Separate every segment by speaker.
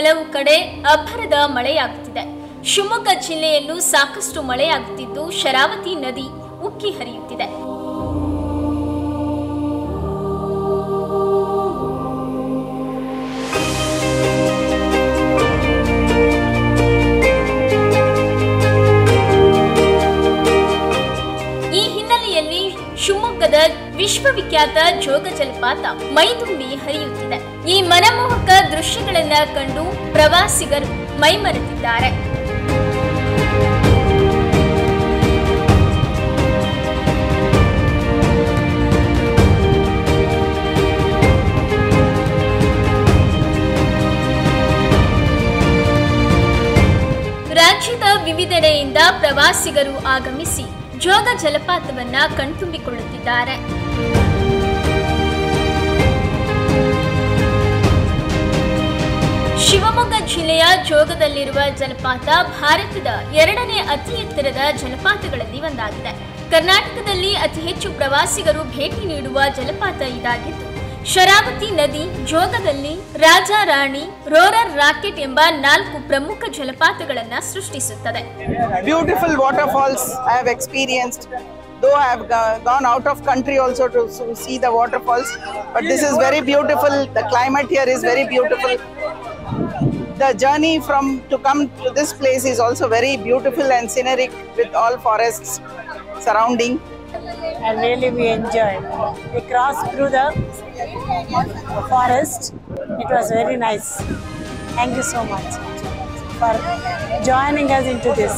Speaker 1: ಹಲವು ಕಡೆ ಅಬ್ಬರದ ಮಳೆಯಾಗುತ್ತಿದೆ. ಶಿವಮೊಗ್ಗ ಜಿಲ್ಲೆಯಲ್ಲೂ ಸಾಕಷ್ಟು ಮಳೆಯಾಗುತ್ತಿದ್ದು ಶರಾವತಿ ನದಿ ಉಕ್ಕಿ ಹರಿಯುತ್ತಿದೆ. ಶಿವಮೊಗ್ಗದ ವಿಶ್ವವಿಖ್ಯಾತ ಜೋಗ ಜಲಪಾತ ಮೈದುಂಬಿ ಹರಿಯುತ್ತಿದೆ. ಈ ಮನಮೋಹಕ ದೃಶ್ಯಗಳನ್ನ ಕಂಡು ಪ್ರವಾಸಿಗರು ಮೈಮರೆತಿದ್ದಾರೆ. ರಾಜ್ಯದ ವಿವಿಧೆಡೆಯಿಂದ ಪ್ರವಾಸಿಗರು ಆಗಮಿಸಿ ಜೋಗ ಜಲಪಾತವನ್ನ ಕಣ್ತುಂಬಿಕೊಳ್ಳುತ್ತಿದ್ದಾರೆ. ಶಿವಮೊಗ್ಗ ಜಿಲ್ಲೆಯ ಜೋಗದಲ್ಲಿರುವ ಜಲಪಾತ ಭಾರತದ 2ನೇ ಅತಿ ಎತ್ತರದ ಜಲಪಾತಗಳಲ್ಲಿ ಒಂದಾಗಿದೆ. ಕರ್ನಾಟಕದಲ್ಲಿ ಅತಿ ಹೆಚ್ಚು ಪ್ರವಾಸಿಗರು ಭೇಟಿ ನೀಡುವ ಜಲಪಾತ ಇದಾಗಿದ್ದು ಶರಾವತಿ ನದಿ ಜೋಗದಲ್ಲಿ ರಾಜ ರಾಣಿ, ರೋರರ್ ರಾಕೆಟ್ ಎಂಬ 4 ಪ್ರಮುಖ ಜಲಪಾತಗಳನ್ನು ಸೃಷ್ಟಿಸುತ್ತದೆ.
Speaker 2: Beautiful waterfalls I have experienced. Though I have gone out of country also to see the waterfalls, but this is very beautiful. The climate here is very beautiful. The journey to come to this place is also very beautiful and scenic with all forests surrounding.
Speaker 3: And really we enjoyed. We crossed through the forest. It was very nice. Thank you so much for joining us into this.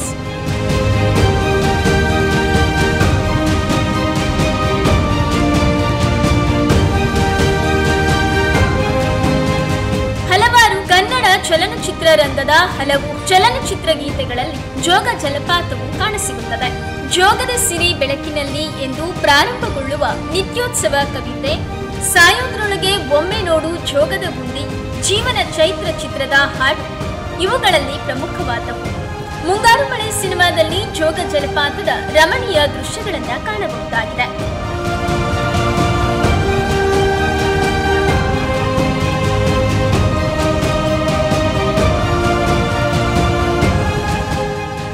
Speaker 1: ಹಲವಾರು ಕನ್ನಡ ಚಲನಚಿತ್ರರಂಗದ ಹಲವು ಚಲನಚಿತ್ರ ಗೀತೆಗಳಲ್ಲಿ ಜೋಗ ಜಲಪಾತವು ಕಾಣಸಿಗುತ್ತದೆ. ಜೋಗದ ಸಿರಿ ಬೆಳಕಿನಲ್ಲಿ ಎಂದು ಪ್ರಾರಂಭಗೊಳ್ಳುವ ನಿತ್ಯೋತ್ಸವ ಕವಿತೆ, ಸಾಯೋದ್ರೊಳಗೆ ಒಮ್ಮೆ ನೋಡು ಜೋಗದ ಗುಂಡಿ, ಜೀವನ ಚೈತ್ರ ಚಿತ್ರದ ಹಾಡು ಇವುಗಳಲ್ಲಿ ಪ್ರಮುಖವಾದವು. ಮುಂಗಾರು ಮಳೆ ಸಿನಿಮಾದಲ್ಲಿ ಜೋಗ ಜಲಪಾತದ ರಮಣೀಯ ದೃಶ್ಯಗಳನ್ನು ಕಾಣಬಹುದಾಗಿದೆ.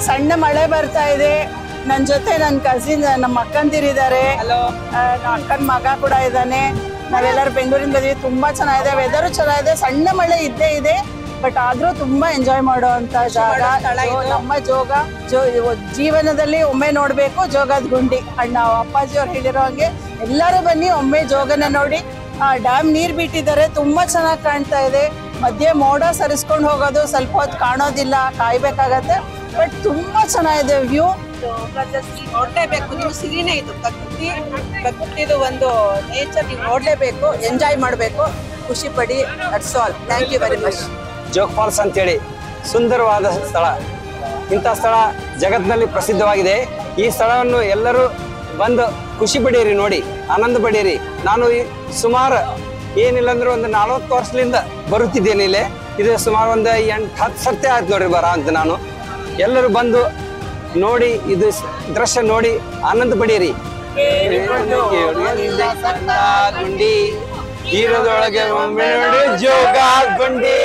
Speaker 2: ಸಣ್ಣ ಮಳೆ ಬರ್ತಾ ಇದೆ. ನನ್ನ ಜೊತೆ ನನ್ನ ಕಸಿನ್, ನಮ್ಮ ಅಕ್ಕಂದಿರಿದ್ದಾರೆ, ಅಕ್ಕನ ಮಗ ಕೂಡ ಇದ್ದಾನೆ. ನಾವೆಲ್ಲರೂ ಬೆಂಗಳೂರಿಂದ ಬಂದಿದ್ದೀವಿ. ತುಂಬಾ ಚೆನ್ನಾಗಿದೆ, ವೆದರು ಚೆನ್ನಾಗಿದೆ. ಸಣ್ಣ ಮಳೆ ಇದ್ದೇ ಇದೆ, ಬಟ್ ಆದ್ರೂ ತುಂಬಾ ಎಂಜಾಯ್ ಮಾಡುವಂತ ಜಾಗ. ನಮ್ಮ ಜೋಗ ಜೀವನದಲ್ಲಿ ಒಮ್ಮೆ ನೋಡ್ಬೇಕು ಜೋಗದ ಗುಂಡಿ. ನಾವು ಅಪ್ಪಾಜಿ ಅವ್ರು ಹೇಳಿರೋ ಹಾಗೆ ಎಲ್ಲರೂ ಬನ್ನಿ ಒಮ್ಮೆ ಜೋಗನ ನೋಡಿ. ಡ್ಯಾಮ್ ನೀರ್ ಬಿಟ್ಟಿದ್ದಾರೆ, ತುಂಬಾ ಚೆನ್ನಾಗಿ ಕಾಣ್ತಾ ಇದೆ. ಮಧ್ಯೆ ಮೋಡ ಸರಿಸ್ಕೊಂಡು ಹೋಗೋದು ಸ್ವಲ್ಪ ಹೊತ್ತು ಕಾಣೋದಿಲ್ಲ, ಕಾಯ್ಬೇಕಾಗತ್ತೆ. ಬಟ್ ತುಂಬಾ ಚೆನ್ನಾಗಿದೆ ವ್ಯೂ.
Speaker 4: ನೋಡ್ಲೇಬೇಕು, ನೀವು ಸಿರಿನೇ ಇದು ಪ್ರಕೃತಿದು ಒಂದು ನೇಚರ್ ನೀವು ನೋಡ್ಲೇಬೇಕು, ಎಂಜಾಯ್ ಮಾಡಬೇಕು, ಖುಷಿ ಪಡಿ. That's all. Thank you very much.
Speaker 5: Jog falls ಅಂತೇಳಿ ಸುಂದರವಾದ ಸ್ಥಳ. ಇಂಥ ಸ್ಥಳ ಜಗತ್ತಿನಲ್ಲಿ ಪ್ರಸಿದ್ಧವಾಗಿದೆ. ಈ ಸ್ಥಳವನ್ನು ಎಲ್ಲರೂ ಬಂದು ಖುಷಿ ಪಡೀರಿ, ನೋಡಿ ಆನಂದ ಪಡೀರಿ. ನಾನು ಸುಮಾರು ಏನಿಲ್ಲ ಅಂದ್ರೆ ಒಂದು 40 ವರ್ಷದಿಂದ ಬರುತ್ತಿದ್ದೇನೆ ಇಲ್ಲಿ. ಇದು ಸುಮಾರು ಒಂದು 8-10 ಸರ್ತಿ ಆಯ್ತು ನೋಡ್ರಿ ಬರ ಅಂತ. ನಾನು ಎಲ್ಲರೂ ಬಂದು ನೋಡಿ ಇದು ದೃಶ್ಯ ನೋಡಿ ಆನಂದ ಪಡೀರಿ. ಗುಂಡಿ ಹೀರೋದೊಳಗೆ ಒಮ್ಮೆ ನೋಡಿ ಜೋಗ ಗುಂಡಿ.